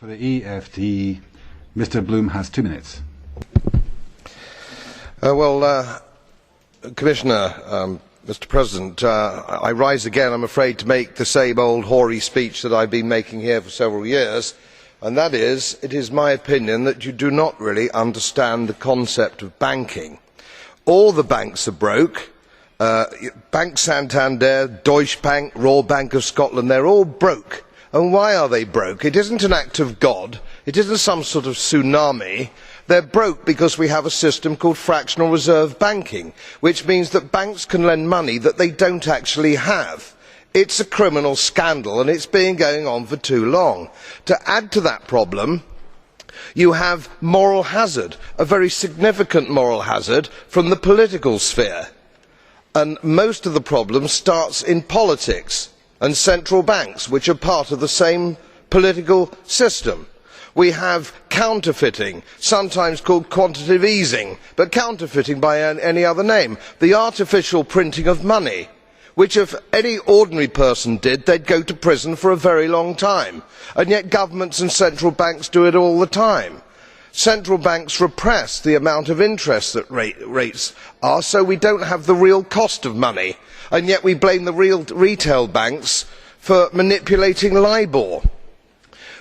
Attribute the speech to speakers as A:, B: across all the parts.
A: For the EFD, Mr. Bloom has 2 minutes.
B: Commissioner, Mr. President, I rise again, I'm afraid, to make the same old hoary speech that I have been making here for several years, and that is, it is my opinion that you do not really understand the concept of banking. All the banks are broke. Bank Santander, Deutsche Bank, Royal Bank of Scotland, they are all broke. And why are they broke? It isn't an act of God. It isn't some sort of tsunami. They are broke because we have a system called fractional reserve banking, which means that banks can lend money that they do not actually have. It is a criminal scandal, and it has been going on for too long. To add to that problem, you have moral hazard, a very significant moral hazard from the political sphere. And most of the problem starts in politics and central banks, which are part of the same political system. We have counterfeiting, sometimes called quantitative easing, but counterfeiting by any other name. The artificial printing of money, which if any ordinary person did, they would go to prison for a very long time. And yet governments and central banks do it all the time. Central banks repress the amount of interest that rates are, so we do not have the real cost of money. And yet we blame the real retail banks for manipulating LIBOR.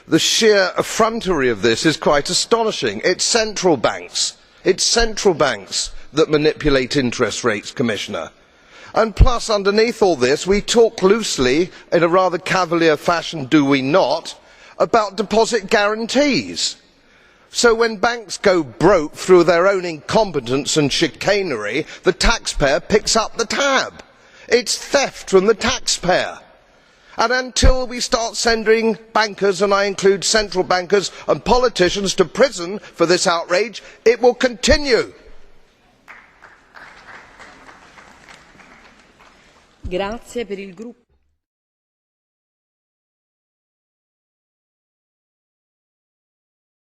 B: The sheer effrontery of this is quite astonishing. It is central banks that manipulate interest rates, Commissioner. And plus, underneath all this, we talk loosely, in a rather cavalier fashion, do we not, about deposit guarantees. So when banks go broke through their own incompetence and chicanery, the taxpayer picks up the tab. It is theft from the taxpayer. And until we start sending bankers, and I include central bankers and politicians, to prison for this outrage, it will continue.
C: Grazie per il gruppo.